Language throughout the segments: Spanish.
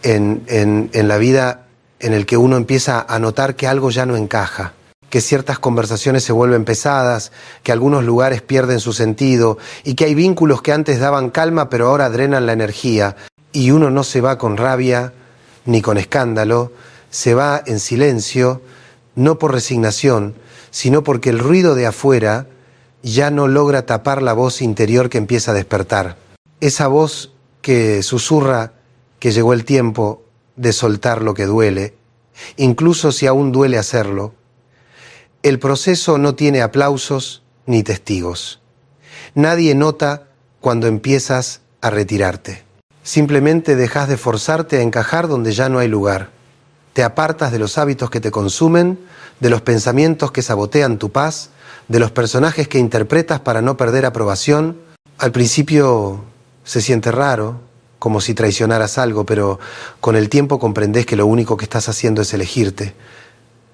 en la vida en el que uno empieza a notar que algo ya no encaja, que ciertas conversaciones se vuelven pesadas, que algunos lugares pierden su sentido y que hay vínculos que antes daban calma pero ahora drenan la energía, y uno no se va con rabia ni con escándalo, se va en silencio, no por resignación, sino porque el ruido de afuera ya no logra tapar la voz interior que empieza a despertar. Esa voz que susurra que llegó el tiempo de soltar lo que duele, incluso si aún duele hacerlo. El proceso no tiene aplausos ni testigos. Nadie nota cuando empiezas a retirarte. Simplemente dejas de forzarte a encajar donde ya no hay lugar. Te apartas de los hábitos que te consumen, de los pensamientos que sabotean tu paz, de los personajes que interpretas para no perder aprobación. Al principio se siente raro, como si traicionaras algo, pero con el tiempo comprendés que lo único que estás haciendo es elegirte.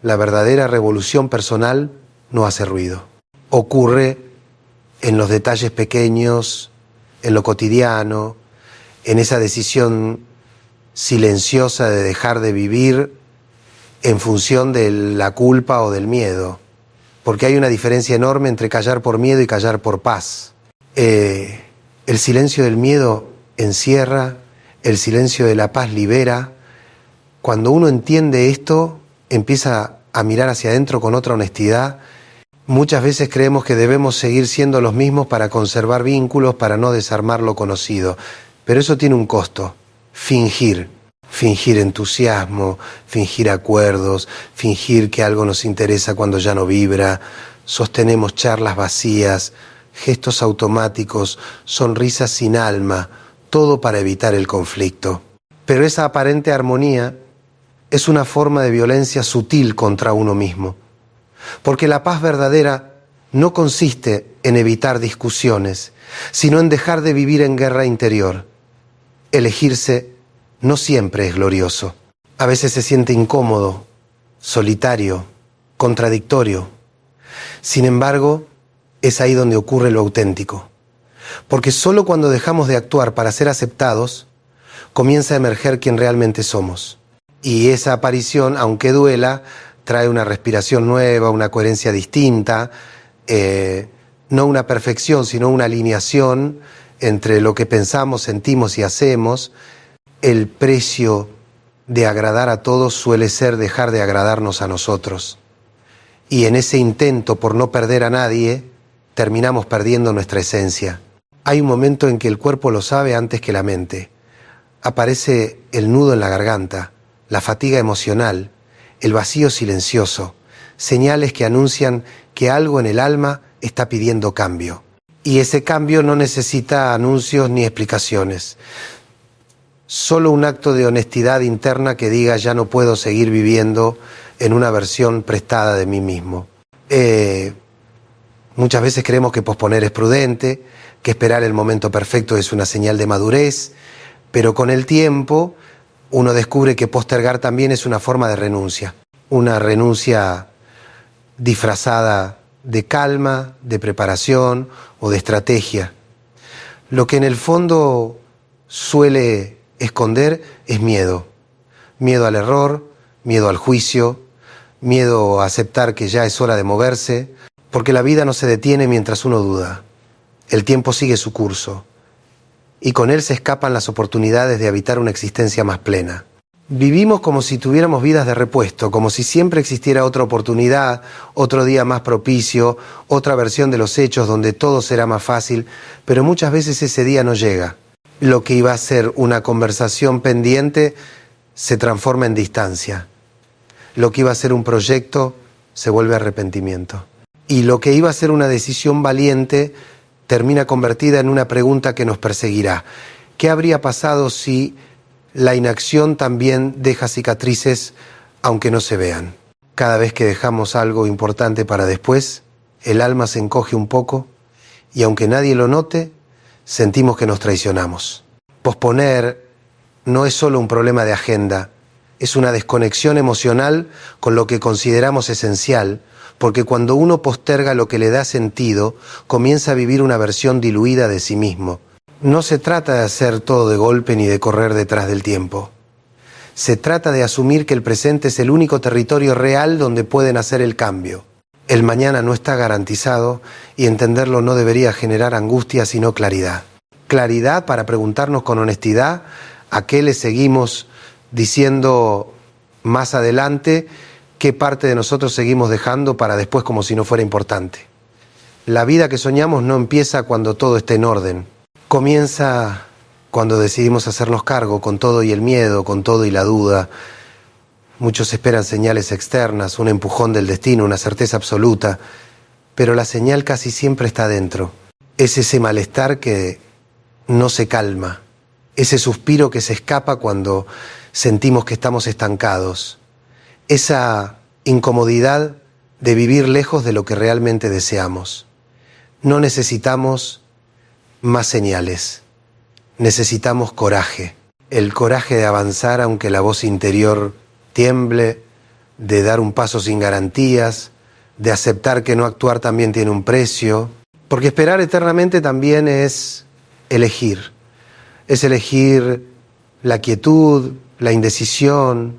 La verdadera revolución personal no hace ruido. Ocurre en los detalles pequeños, en lo cotidiano, en esa decisión silenciosa de dejar de vivir en función de la culpa o del miedo. Porque hay una diferencia enorme entre callar por miedo y callar por paz. El silencio del miedo encierra, el silencio de la paz libera. Cuando uno entiende esto, empieza a mirar hacia adentro con otra honestidad. Muchas veces creemos que debemos seguir siendo los mismos para conservar vínculos, para no desarmar lo conocido. Pero eso tiene un costo. Fingir entusiasmo, fingir acuerdos, fingir que algo nos interesa cuando ya no vibra. Sostenemos charlas vacías, gestos automáticos, sonrisas sin alma, todo para evitar el conflicto. Pero esa aparente armonía es una forma de violencia sutil contra uno mismo. Porque la paz verdadera no consiste en evitar discusiones, sino en dejar de vivir en guerra interior. Elegirse no siempre es glorioso. A veces se siente incómodo, solitario, contradictorio. Sin embargo, es ahí donde ocurre lo auténtico. Porque solo cuando dejamos de actuar para ser aceptados, comienza a emerger quien realmente somos. Y esa aparición, aunque duela, trae una respiración nueva, una coherencia distinta, no una perfección, sino una alineación entre lo que pensamos, sentimos y hacemos. El precio de agradar a todos suele ser dejar de agradarnos a nosotros. Y en ese intento por no perder a nadie, terminamos perdiendo nuestra esencia. Hay un momento en que el cuerpo lo sabe antes que la mente. Aparece el nudo en la garganta, la fatiga emocional, el vacío silencioso, señales que anuncian que algo en el alma está pidiendo cambio. Y ese cambio no necesita anuncios ni explicaciones. Solo un acto de honestidad interna que diga ya no puedo seguir viviendo en una versión prestada de mí mismo. Muchas veces creemos que posponer es prudente, que esperar el momento perfecto es una señal de madurez, pero con el tiempo uno descubre que postergar también es una forma de renuncia. Una renuncia disfrazada de calma, de preparación o de estrategia. Lo que en el fondo suele esconder es miedo. Miedo al error, miedo al juicio, miedo a aceptar que ya es hora de moverse, porque la vida no se detiene mientras uno duda. El tiempo sigue su curso y con él se escapan las oportunidades de habitar una existencia más plena. Vivimos como si tuviéramos vidas de repuesto, como si siempre existiera otra oportunidad, otro día más propicio, otra versión de los hechos donde todo será más fácil, pero muchas veces ese día no llega. Lo que iba a ser una conversación pendiente se transforma en distancia. Lo que iba a ser un proyecto se vuelve arrepentimiento. Y lo que iba a ser una decisión valiente termina convertida en una pregunta que nos perseguirá. ¿Qué habría pasado si la inacción también deja cicatrices aunque no se vean? Cada vez que dejamos algo importante para después, el alma se encoge un poco y aunque nadie lo note, sentimos que nos traicionamos. Posponer no es solo un problema de agenda, es una desconexión emocional con lo que consideramos esencial, porque cuando uno posterga lo que le da sentido, comienza a vivir una versión diluida de sí mismo. No se trata de hacer todo de golpe ni de correr detrás del tiempo. Se trata de asumir que el presente es el único territorio real donde pueden hacer el cambio. El mañana no está garantizado y entenderlo no debería generar angustia sino claridad. Claridad para preguntarnos con honestidad a qué le seguimos diciendo más adelante, qué parte de nosotros seguimos dejando para después como si no fuera importante. La vida que soñamos no empieza cuando todo esté en orden. Comienza cuando decidimos hacernos cargo con todo y el miedo, con todo y la duda. Muchos esperan señales externas, un empujón del destino, una certeza absoluta, pero la señal casi siempre está dentro. Es ese malestar que no se calma, ese suspiro que se escapa cuando sentimos que estamos estancados, esa incomodidad de vivir lejos de lo que realmente deseamos. No necesitamos más señales. Necesitamos coraje, el coraje de avanzar aunque la voz interior tiemble, de dar un paso sin garantías, de aceptar que no actuar también tiene un precio, porque esperar eternamente también es elegir la quietud, la indecisión,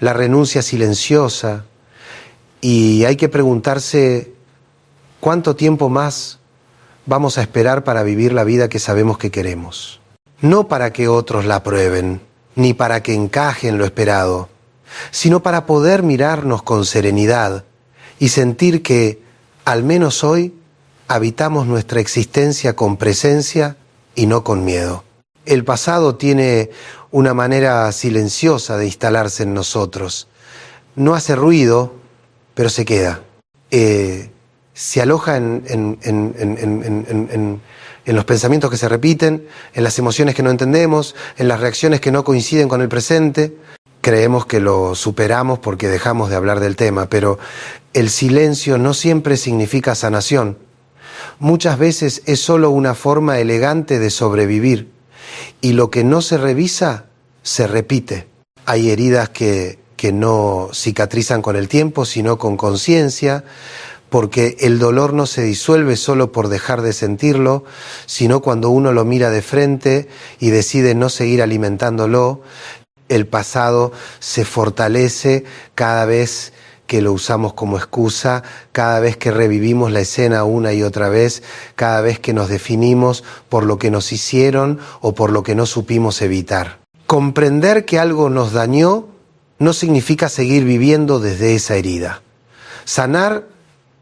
la renuncia silenciosa, y hay que preguntarse cuánto tiempo más vamos a esperar para vivir la vida que sabemos que queremos. No para que otros la aprueben, ni para que encaje en lo esperado, sino para poder mirarnos con serenidad y sentir que, al menos hoy, habitamos nuestra existencia con presencia y no con miedo. El pasado tiene una manera silenciosa de instalarse en nosotros. No hace ruido, pero se queda. Se aloja en los pensamientos que se repiten, en las emociones que no entendemos, en las reacciones que no coinciden con el presente. Creemos que lo superamos porque dejamos de hablar del tema, pero el silencio no siempre significa sanación. Muchas veces es solo una forma elegante de sobrevivir, y lo que no se revisa, se repite. Hay heridas que no cicatrizan con el tiempo, sino con conciencia, porque el dolor no se disuelve solo por dejar de sentirlo, sino cuando uno lo mira de frente y decide no seguir alimentándolo. El pasado se fortalece cada vez que lo usamos como excusa, cada vez que revivimos la escena una y otra vez, cada vez que nos definimos por lo que nos hicieron o por lo que no supimos evitar. Comprender que algo nos dañó no significa seguir viviendo desde esa herida. Sanar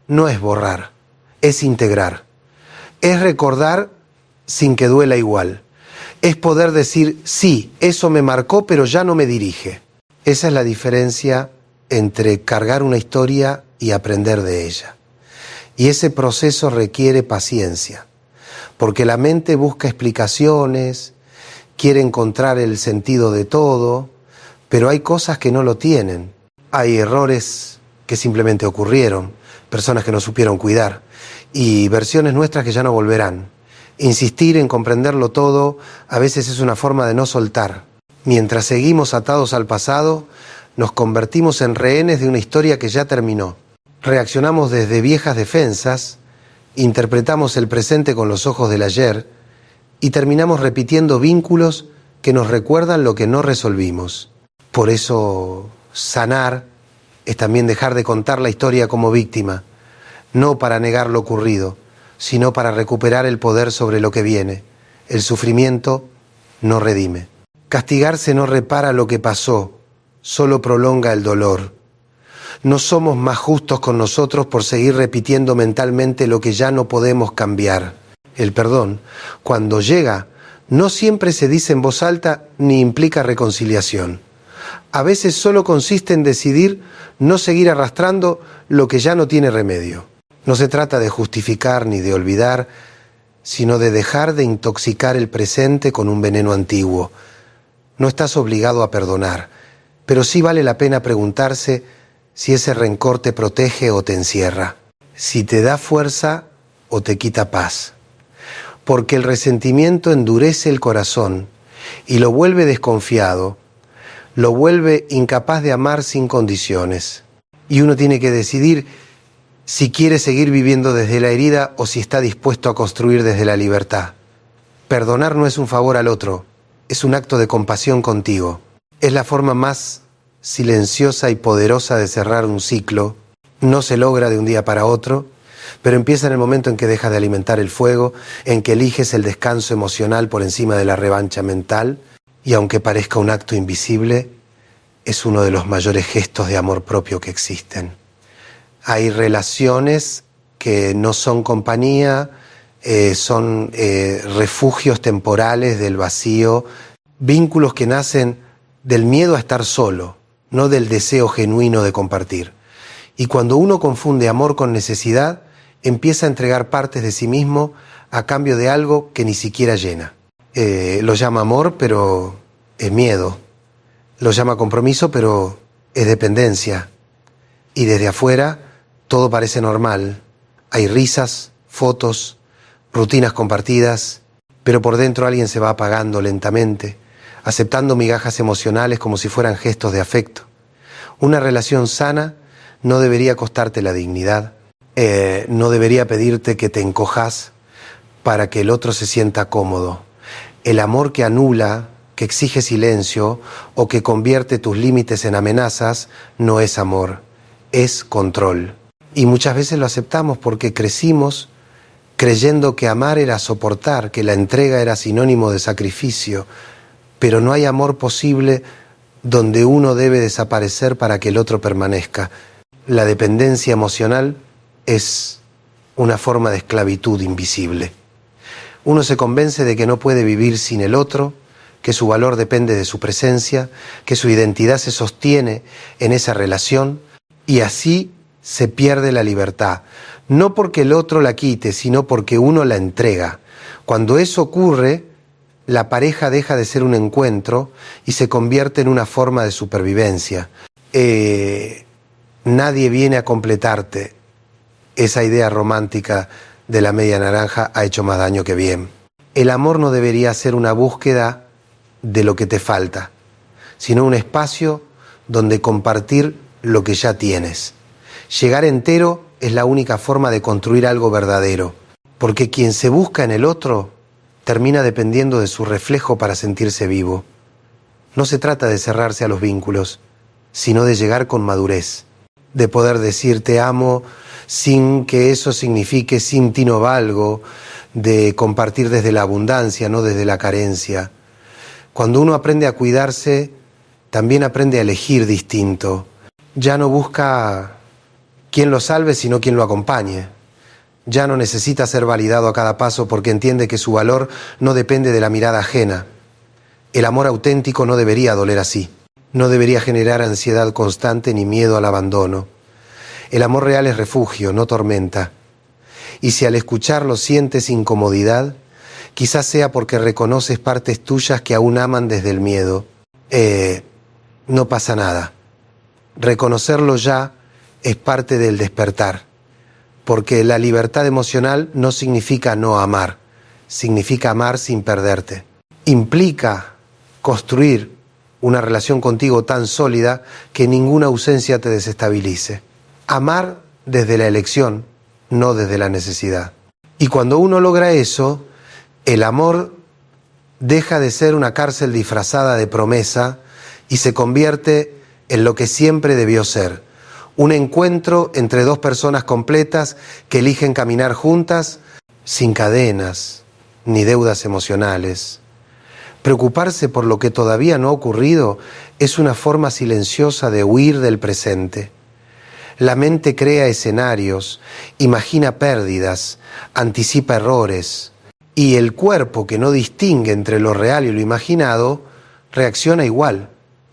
no es borrar, es integrar. Es recordar sin que duela igual. Es poder decir, sí, eso me marcó, pero ya no me dirige. Esa es la diferencia entre cargar una historia y aprender de ella. Y ese proceso requiere paciencia, porque la mente busca explicaciones, quiere encontrar el sentido de todo, pero hay cosas que no lo tienen. Hay errores que simplemente ocurrieron, personas que no supieron cuidar, y versiones nuestras que ya no volverán. Insistir en comprenderlo todo a veces es una forma de no soltar. Mientras seguimos atados al pasado, nos convertimos en rehenes de una historia que ya terminó. Reaccionamos desde viejas defensas, interpretamos el presente con los ojos del ayer y terminamos repitiendo vínculos que nos recuerdan lo que no resolvimos. Por eso, sanar es también dejar de contar la historia como víctima, no para negar lo ocurrido, sino para recuperar el poder sobre lo que viene. El sufrimiento no redime. Castigarse no repara lo que pasó, solo prolonga el dolor. No somos más justos con nosotros por seguir repitiendo mentalmente lo que ya no podemos cambiar. El perdón, cuando llega, no siempre se dice en voz alta ni implica reconciliación. A veces solo consiste en decidir no seguir arrastrando lo que ya no tiene remedio. No se trata de justificar ni de olvidar, sino de dejar de intoxicar el presente con un veneno antiguo. No estás obligado a perdonar, pero sí vale la pena preguntarse si ese rencor te protege o te encierra, si te da fuerza o te quita paz. Porque el resentimiento endurece el corazón y lo vuelve desconfiado, lo vuelve incapaz de amar sin condiciones. Y uno tiene que decidir si quiere seguir viviendo desde la herida o si está dispuesto a construir desde la libertad. Perdonar no es un favor al otro, es un acto de compasión contigo. Es la forma más silenciosa y poderosa de cerrar un ciclo. No se logra de un día para otro, pero empieza en el momento en que dejas de alimentar el fuego, en que eliges el descanso emocional por encima de la revancha mental, y aunque parezca un acto invisible, es uno de los mayores gestos de amor propio que existen. Hay relaciones que no son compañía, son refugios temporales del vacío, vínculos que nacen del miedo a estar solo, no del deseo genuino de compartir. Y cuando uno confunde amor con necesidad, empieza a entregar partes de sí mismo a cambio de algo que ni siquiera llena. Lo llama amor, pero es miedo. Lo llama compromiso, pero es dependencia. Y desde afuera todo parece normal. Hay risas, fotos, rutinas compartidas, pero por dentro alguien se va apagando lentamente, aceptando migajas emocionales como si fueran gestos de afecto. Una relación sana no debería costarte la dignidad, no debería pedirte que te encojas para que el otro se sienta cómodo. El amor que anula, que exige silencio o que convierte tus límites en amenazas, no es amor, es control. Y muchas veces lo aceptamos porque crecimos creyendo que amar era soportar, que la entrega era sinónimo de sacrificio, pero no hay amor posible donde uno debe desaparecer para que el otro permanezca. La dependencia emocional es una forma de esclavitud invisible. Uno se convence de que no puede vivir sin el otro, que su valor depende de su presencia, que su identidad se sostiene en esa relación, y así se pierde la libertad. No porque el otro la quite, sino porque uno la entrega. Cuando eso ocurre, la pareja deja de ser un encuentro y se convierte en una forma de supervivencia. Nadie viene a completarte. Esa idea romántica de la media naranja ha hecho más daño que bien. El amor no debería ser una búsqueda de lo que te falta, sino un espacio donde compartir lo que ya tienes. Llegar entero es la única forma de construir algo verdadero, porque quien se busca en el otro termina dependiendo de su reflejo para sentirse vivo. No se trata de cerrarse a los vínculos, sino de llegar con madurez, de poder decir te amo sin que eso signifique sin ti no valgo, de compartir desde la abundancia, no desde la carencia. Cuando uno aprende a cuidarse, también aprende a elegir distinto. Ya no busca quien lo salve, sino quien lo acompañe. Ya no necesita ser validado a cada paso porque entiende que su valor no depende de la mirada ajena. El amor auténtico no debería doler así. No debería generar ansiedad constante ni miedo al abandono. El amor real es refugio, no tormenta. Y si al escucharlo sientes incomodidad, quizás sea porque reconoces partes tuyas que aún aman desde el miedo. No pasa nada. Reconocerlo ya es parte del despertar, porque la libertad emocional no significa no amar, significa amar sin perderte. Implica construir una relación contigo tan sólida que ninguna ausencia te desestabilice. Amar desde la elección, no desde la necesidad. Y cuando uno logra eso, el amor deja de ser una cárcel disfrazada de promesa y se convierte en lo que siempre debió ser: un encuentro entre dos personas completas que eligen caminar juntas sin cadenas ni deudas emocionales. Preocuparse por lo que todavía no ha ocurrido es una forma silenciosa de huir del presente. La mente crea escenarios, imagina pérdidas, anticipa errores, y el cuerpo, que no distingue entre lo real y lo imaginado, reacciona igual.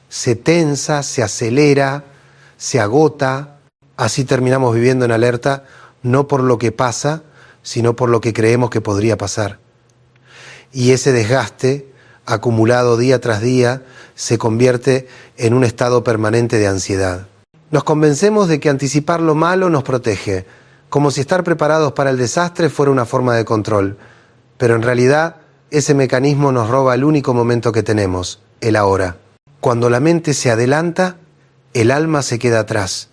Se tensa, se acelera, se agota. Así terminamos viviendo en alerta, no por lo que pasa, sino por lo que creemos que podría pasar. Y ese desgaste, acumulado día tras día, se convierte en un estado permanente de ansiedad. Nos convencemos de que anticipar lo malo nos protege, como si estar preparados para el desastre fuera una forma de control. Pero en realidad, ese mecanismo nos roba el único momento que tenemos, el ahora. Cuando la mente se adelanta, el alma se queda atrás,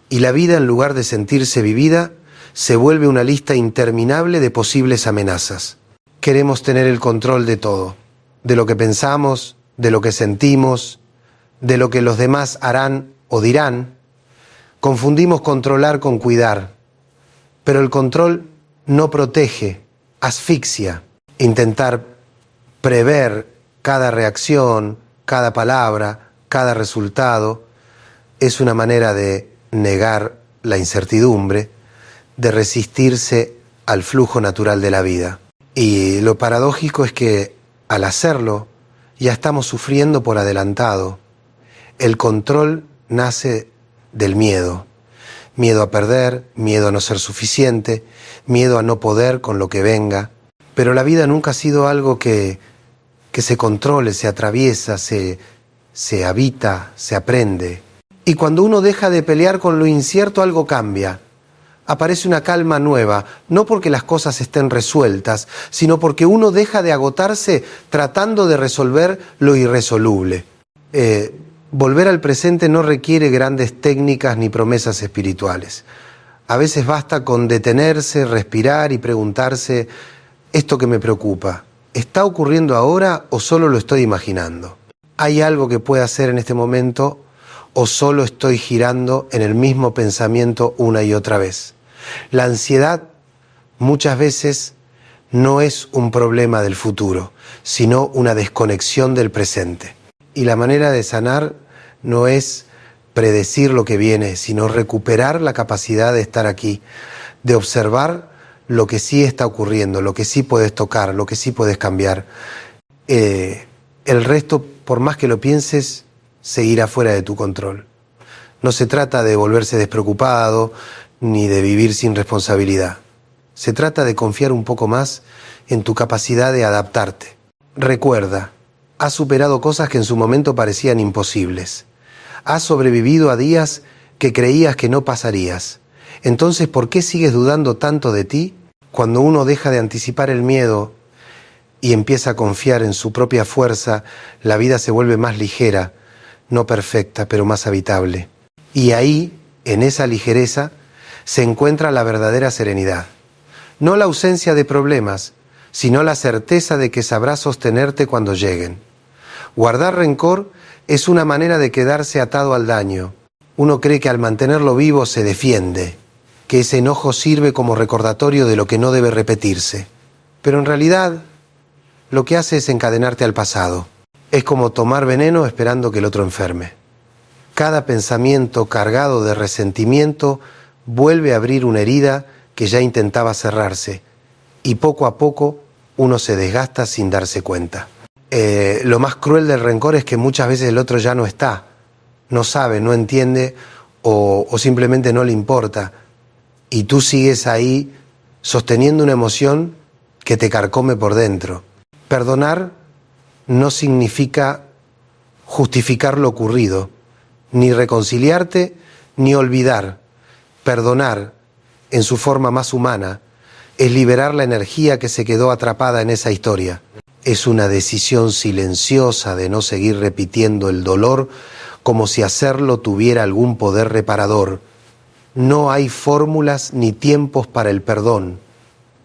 y la vida, en lugar de sentirse vivida, se vuelve una lista interminable de posibles amenazas. Queremos tener el control de todo, de lo que pensamos, de lo que sentimos, de lo que los demás harán o dirán, confundimos controlar con cuidar, pero el control no protege, asfixia. Intentar prever cada reacción, cada palabra, cada resultado, es una manera de negar la incertidumbre, de resistirse al flujo natural de la vida. Y lo paradójico es que al hacerlo ya estamos sufriendo por adelantado. El control nace del miedo. Miedo a perder, miedo a no ser suficiente, miedo a no poder con lo que venga. Pero la vida nunca ha sido algo que se controle, se atraviesa, se habita, se aprende. Y cuando uno deja de pelear con lo incierto, algo cambia. Aparece una calma nueva, no porque las cosas estén resueltas, sino porque uno deja de agotarse tratando de resolver lo irresoluble. Volver al presente no requiere grandes técnicas ni promesas espirituales. A veces basta con detenerse, respirar y preguntarse, ¿esto que me preocupa, está ocurriendo ahora o solo lo estoy imaginando? ¿Hay algo que pueda hacer en este momento o solo estoy girando en el mismo pensamiento una y otra vez? La ansiedad muchas veces no es un problema del futuro, sino una desconexión del presente. Y la manera de sanar no es predecir lo que viene, sino recuperar la capacidad de estar aquí, de observar lo que sí está ocurriendo, lo que sí puedes tocar, lo que sí puedes cambiar. El resto, por más que lo pienses, seguirá fuera de tu control. No se trata de volverse despreocupado, ni de vivir sin responsabilidad. Se trata de confiar un poco más en tu capacidad de adaptarte. Recuerda, has superado cosas que en su momento parecían imposibles. Has sobrevivido a días que creías que no pasarías. Entonces, ¿por qué sigues dudando tanto de ti? Cuando uno deja de anticipar el miedo y empieza a confiar en su propia fuerza, la vida se vuelve más ligera, no perfecta, pero más habitable. Y ahí, en esa ligereza, se encuentra la verdadera serenidad. No la ausencia de problemas, sino la certeza de que sabrás sostenerte cuando lleguen. Guardar rencor es una manera de quedarse atado al daño. Uno cree que al mantenerlo vivo se defiende, que ese enojo sirve como recordatorio de lo que no debe repetirse. Pero en realidad, lo que hace es encadenarte al pasado. Es como tomar veneno esperando que el otro enferme. Cada pensamiento cargado de resentimiento vuelve a abrir una herida que ya intentaba cerrarse, y poco a poco uno se desgasta sin darse cuenta. Lo más cruel del rencor es que muchas veces el otro ya no está, no sabe, no entiende o simplemente no le importa, y tú sigues ahí sosteniendo una emoción que te carcome por dentro. Perdonar no significa justificar lo ocurrido, ni reconciliarte ni olvidar. Perdonar, en su forma más humana, es liberar la energía que se quedó atrapada en esa historia. Es una decisión silenciosa de no seguir repitiendo el dolor como si hacerlo tuviera algún poder reparador. No hay fórmulas ni tiempos para el perdón.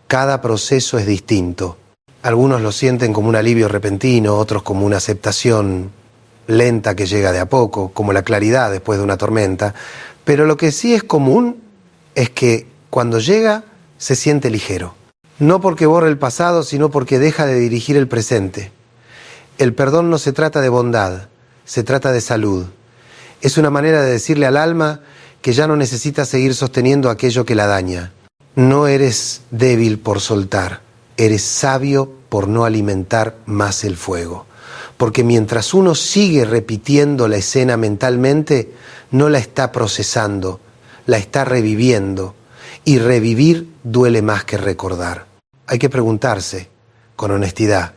Cada proceso es distinto. Algunos lo sienten como un alivio repentino, otros como una aceptación lenta que llega de a poco, como la claridad después de una tormenta. Pero lo que sí es común es que cuando llega se siente ligero. No porque borre el pasado, sino porque deja de dirigir el presente. El perdón no se trata de bondad, se trata de salud. Es una manera de decirle al alma que ya no necesita seguir sosteniendo aquello que la daña. No eres débil por soltar, eres sabio por no alimentar más el fuego. Porque mientras uno sigue repitiendo la escena mentalmente, no la está procesando, la está reviviendo. Y revivir duele más que recordar. Hay que preguntarse, con honestidad,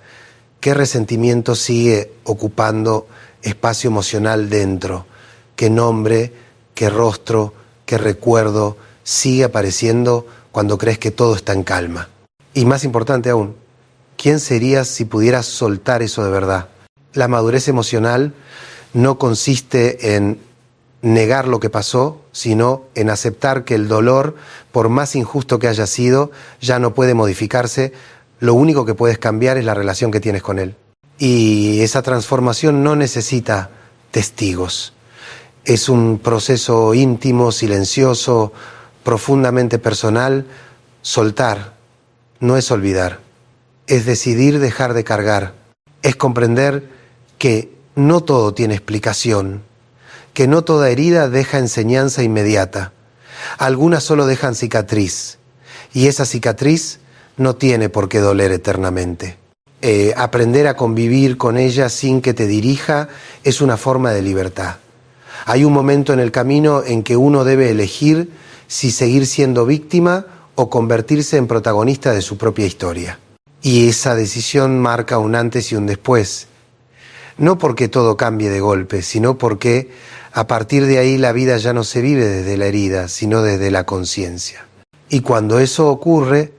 ¿qué resentimiento sigue ocupando espacio emocional dentro? ¿Qué nombre, qué rostro, qué recuerdo sigue apareciendo cuando crees que todo está en calma? Y más importante aún, ¿quién serías si pudieras soltar eso de verdad? La madurez emocional no consiste en negar lo que pasó, sino en aceptar que el dolor, por más injusto que haya sido, ya no puede modificarse. Lo único que puedes cambiar es la relación que tienes con él. Y esa transformación no necesita testigos. Es un proceso íntimo, silencioso, profundamente personal. Soltar no es olvidar, es decidir dejar de cargar, es comprender que no todo tiene explicación, que no toda herida deja enseñanza inmediata. Algunas solo dejan cicatriz, y esa cicatriz no tiene por qué doler eternamente. Aprender a convivir con ella sin que te dirija es una forma de libertad. Hay un momento en el camino en que uno debe elegir si seguir siendo víctima o convertirse en protagonista de su propia historia. Y esa decisión marca un antes y un después. No porque todo cambie de golpe, sino porque a partir de ahí la vida ya no se vive desde la herida, sino desde la conciencia. Y cuando eso ocurre,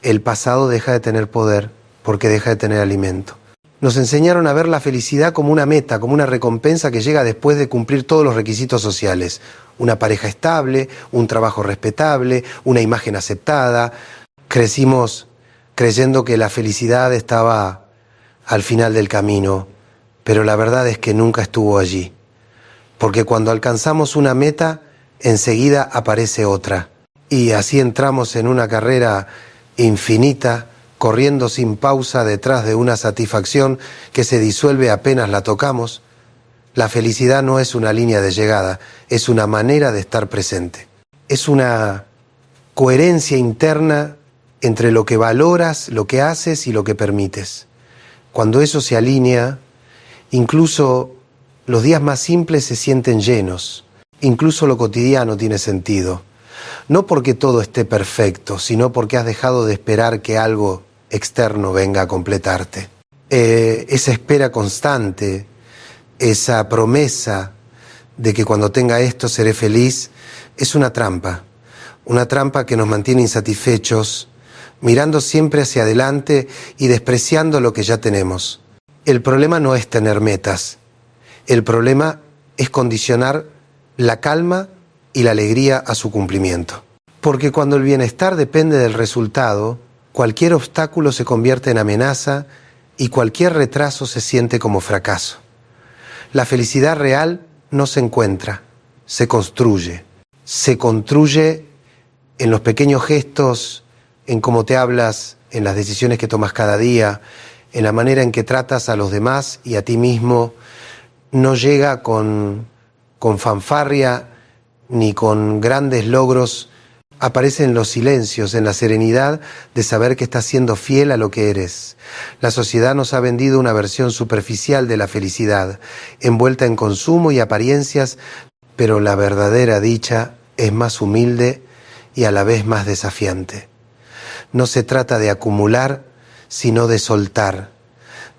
el pasado deja de tener poder porque deja de tener alimento. Nos enseñaron a ver la felicidad como una meta, como una recompensa que llega después de cumplir todos los requisitos sociales. Una pareja estable, un trabajo respetable, una imagen aceptada. Crecimos creyendo que la felicidad estaba al final del camino, pero la verdad es que nunca estuvo allí. Porque cuando alcanzamos una meta, enseguida aparece otra. Y así entramos en una carrera infinita, corriendo sin pausa detrás de una satisfacción que se disuelve apenas la tocamos. La felicidad no es una línea de llegada, es una manera de estar presente. Es una coherencia interna entre lo que valoras, lo que haces y lo que permites. Cuando eso se alinea, incluso los días más simples se sienten llenos, incluso lo cotidiano tiene sentido. No porque todo esté perfecto, sino porque has dejado de esperar que algo externo venga a completarte. Esa espera constante, esa promesa de que cuando tenga esto seré feliz, es una trampa que nos mantiene insatisfechos, mirando siempre hacia adelante y despreciando lo que ya tenemos. El problema no es tener metas, el problema es condicionar la calma y la alegría a su cumplimiento. Porque cuando el bienestar depende del resultado, cualquier obstáculo se convierte en amenaza y cualquier retraso se siente como fracaso. La felicidad real no se encuentra, se construye. Se construye en los pequeños gestos, en cómo te hablas, en las decisiones que tomas cada día, en la manera en que tratas a los demás y a ti mismo. No llega con fanfarria ni con grandes logros. Aparece en los silencios, en la serenidad de saber que estás siendo fiel a lo que eres. La sociedad nos ha vendido una versión superficial de la felicidad, envuelta en consumo y apariencias, pero la verdadera dicha es más humilde y a la vez más desafiante. No se trata de acumular, sino de soltar,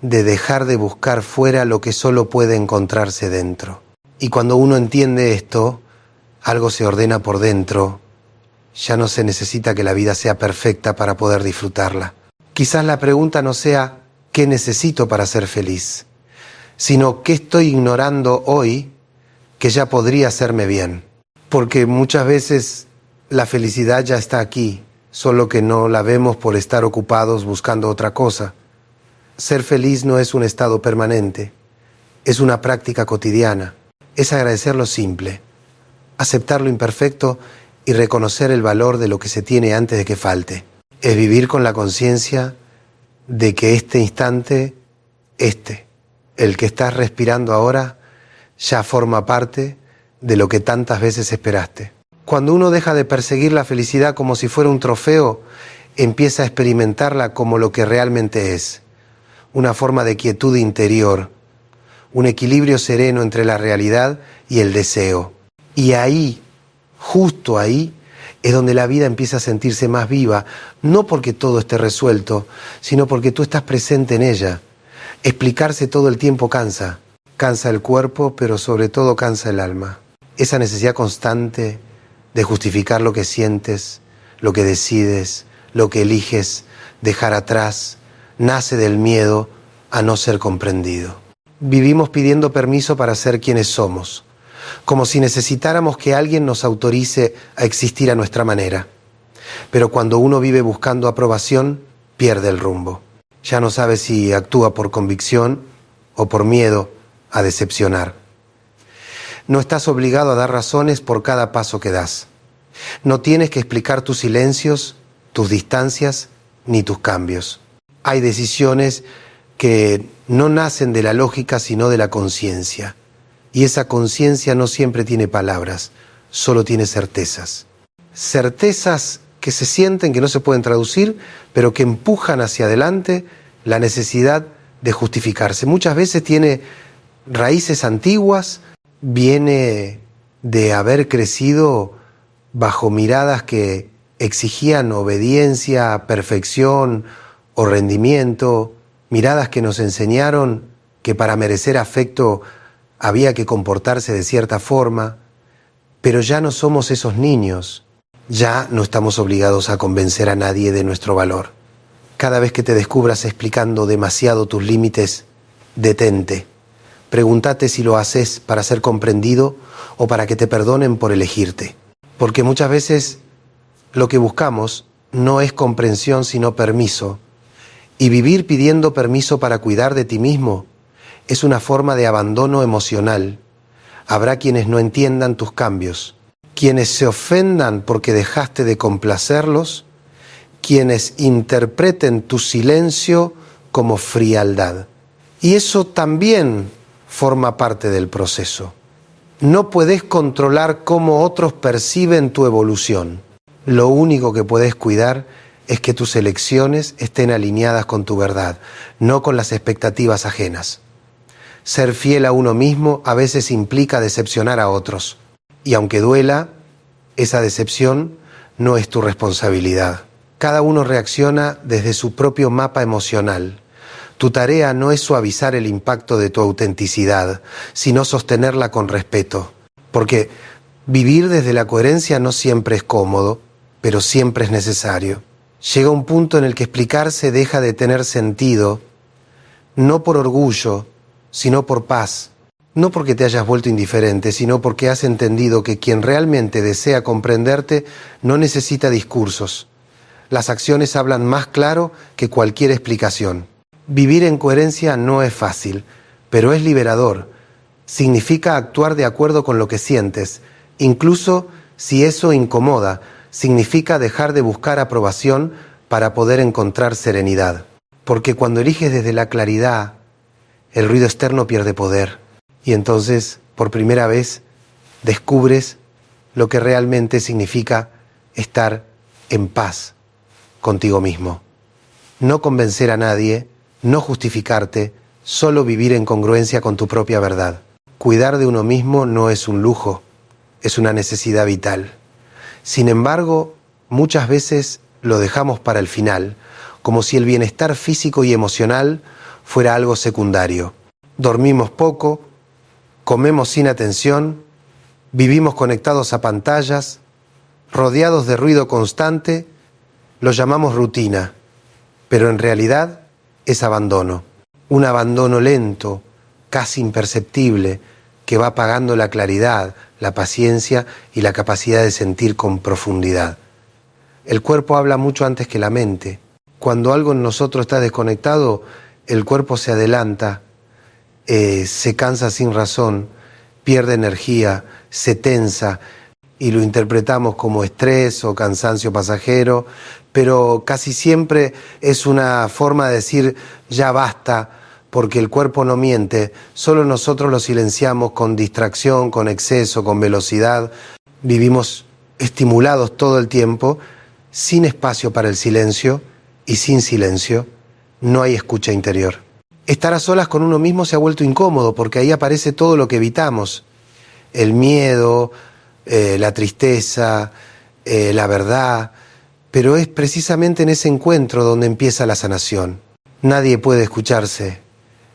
de dejar de buscar fuera lo que solo puede encontrarse dentro. Y cuando uno entiende esto, algo se ordena por dentro. Ya no se necesita que la vida sea perfecta para poder disfrutarla. Quizás la pregunta no sea ¿qué necesito para ser feliz?, sino ¿qué estoy ignorando hoy que ya podría hacerme bien? Porque muchas veces la felicidad ya está aquí, solo que no la vemos por estar ocupados buscando otra cosa. Ser feliz no es un estado permanente, es una práctica cotidiana. Es agradecer lo simple, aceptar lo imperfecto y reconocer el valor de lo que se tiene antes de que falte. Es vivir con la conciencia de que este instante, el que estás respirando ahora, ya forma parte de lo que tantas veces esperaste. Cuando uno deja de perseguir la felicidad como si fuera un trofeo, empieza a experimentarla como lo que realmente es, una forma de quietud interior, un equilibrio sereno entre la realidad y el deseo. Y ahí, justo ahí, es donde la vida empieza a sentirse más viva, no porque todo esté resuelto, sino porque tú estás presente en ella. Explicarse todo el tiempo cansa. Cansa el cuerpo, pero sobre todo cansa el alma. Esa necesidad constante de justificar lo que sientes, lo que decides, lo que eliges, dejar atrás, nace del miedo a no ser comprendido. Vivimos pidiendo permiso para ser quienes somos, como si necesitáramos que alguien nos autorice a existir a nuestra manera. Pero cuando uno vive buscando aprobación, pierde el rumbo. Ya no sabe si actúa por convicción o por miedo a decepcionar. No estás obligado a dar razones por cada paso que das. No tienes que explicar tus silencios, tus distancias, ni tus cambios. Hay decisiones que no nacen de la lógica, sino de la conciencia. Y esa conciencia no siempre tiene palabras, solo tiene certezas. Certezas que se sienten, que no se pueden traducir, pero que empujan hacia adelante la necesidad de justificarse. Muchas veces tiene raíces antiguas, viene de haber crecido bajo miradas que exigían obediencia, perfección o rendimiento, miradas que nos enseñaron que para merecer afecto había que comportarse de cierta forma, pero ya no somos esos niños, ya no estamos obligados a convencer a nadie de nuestro valor. Cada vez que te descubras explicando demasiado tus límites, detente. Pregúntate si lo haces para ser comprendido o para que te perdonen por elegirte. Porque muchas veces lo que buscamos no es comprensión sino permiso. Y vivir pidiendo permiso para cuidar de ti mismo es una forma de abandono emocional. Habrá quienes no entiendan tus cambios, quienes se ofendan porque dejaste de complacerlos, quienes interpreten tu silencio como frialdad. Y eso también forma parte del proceso. No puedes controlar cómo otros perciben tu evolución. Lo único que puedes cuidar es que tus elecciones estén alineadas con tu verdad, no con las expectativas ajenas. Ser fiel a uno mismo a veces implica decepcionar a otros. Y aunque duela, esa decepción no es tu responsabilidad. Cada uno reacciona desde su propio mapa emocional. Tu tarea no es suavizar el impacto de tu autenticidad, sino sostenerla con respeto. Porque vivir desde la coherencia no siempre es cómodo, pero siempre es necesario. Llega un punto en el que explicarse deja de tener sentido, no por orgullo, sino por paz. No porque te hayas vuelto indiferente, sino porque has entendido que quien realmente desea comprenderte no necesita discursos. Las acciones hablan más claro que cualquier explicación. Vivir en coherencia no es fácil, pero es liberador. Significa actuar de acuerdo con lo que sientes, incluso si eso incomoda. Significa dejar de buscar aprobación para poder encontrar serenidad. Porque cuando eliges desde la claridad, el ruido externo pierde poder. Y entonces, por primera vez, descubres lo que realmente significa estar en paz contigo mismo. No convencer a nadie, no justificarte, solo vivir en congruencia con tu propia verdad. Cuidar de uno mismo no es un lujo, es una necesidad vital. Sin embargo, muchas veces lo dejamos para el final, como si el bienestar físico y emocional fuera algo secundario. Dormimos poco, comemos sin atención, vivimos conectados a pantallas, rodeados de ruido constante, lo llamamos rutina, pero en realidad es abandono. Un abandono lento, casi imperceptible, que va apagando la claridad, la paciencia y la capacidad de sentir con profundidad. El cuerpo habla mucho antes que la mente. Cuando algo en nosotros está desconectado, el cuerpo se adelanta, se cansa sin razón, pierde energía, se tensa y lo interpretamos como estrés o cansancio pasajero, pero casi siempre es una forma de decir ya basta, porque el cuerpo no miente, solo nosotros lo silenciamos con distracción, con exceso, con velocidad. Vivimos estimulados todo el tiempo, sin espacio para el silencio, y sin silencio no hay escucha interior. Estar a solas con uno mismo se ha vuelto incómodo, porque ahí aparece todo lo que evitamos. El miedo, la tristeza, la verdad, pero es precisamente en ese encuentro donde empieza la sanación. Nadie puede escucharse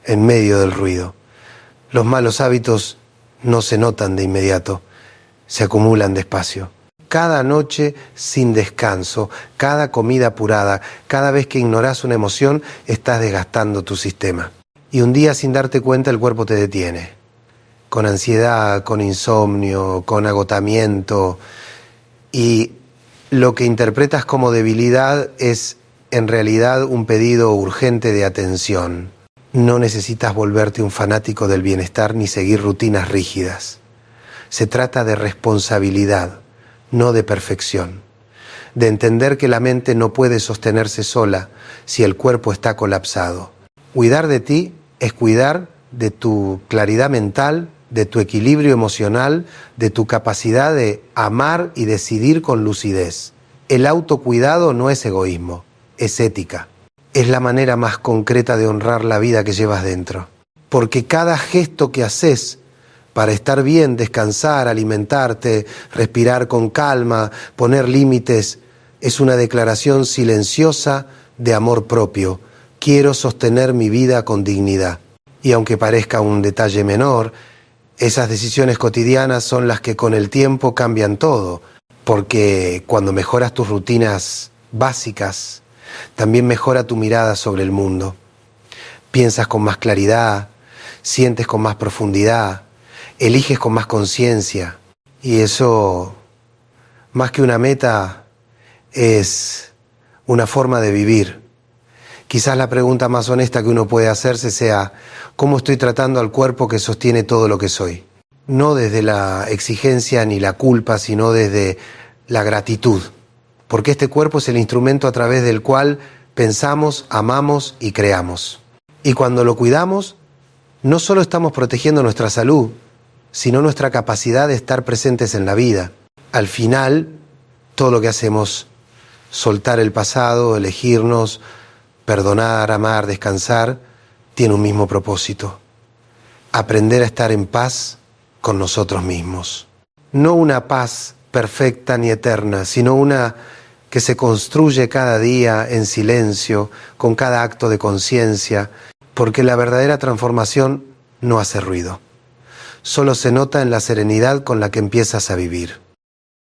en medio del ruido. Los malos hábitos no se notan de inmediato, se acumulan despacio. Cada noche sin descanso, cada comida apurada, cada vez que ignoras una emoción, estás desgastando tu sistema. Y un día sin darte cuenta el cuerpo te detiene, con ansiedad, con insomnio, con agotamiento, y lo que interpretas como debilidad es en realidad un pedido urgente de atención. No necesitas volverte un fanático del bienestar ni seguir rutinas rígidas. Se trata de responsabilidad, no de perfección. De entender que la mente no puede sostenerse sola si el cuerpo está colapsado. Cuidar de ti es cuidar de tu claridad mental, de tu equilibrio emocional, de tu capacidad de amar y decidir con lucidez. El autocuidado no es egoísmo, es ética. Es la manera más concreta de honrar la vida que llevas dentro. Porque cada gesto que haces para estar bien, descansar, alimentarte, respirar con calma, poner límites, es una declaración silenciosa de amor propio. Quiero sostener mi vida con dignidad. Y aunque parezca un detalle menor, esas decisiones cotidianas son las que con el tiempo cambian todo. Porque cuando mejoras tus rutinas básicas, también mejora tu mirada sobre el mundo. Piensas con más claridad, sientes con más profundidad, eliges con más conciencia. Y eso, más que una meta, es una forma de vivir. Quizás la pregunta más honesta que uno puede hacerse sea, ¿cómo estoy tratando al cuerpo que sostiene todo lo que soy? No desde la exigencia ni la culpa, sino desde la gratitud. Porque este cuerpo es el instrumento a través del cual pensamos, amamos y creamos. Y cuando lo cuidamos, no solo estamos protegiendo nuestra salud, sino nuestra capacidad de estar presentes en la vida. Al final, todo lo que hacemos, soltar el pasado, elegirnos, perdonar, amar, descansar, tiene un mismo propósito. Aprender a estar en paz con nosotros mismos. No una paz perfecta ni eterna, sino una que se construye cada día en silencio, con cada acto de conciencia, porque la verdadera transformación no hace ruido. Solo se nota en la serenidad con la que empiezas a vivir.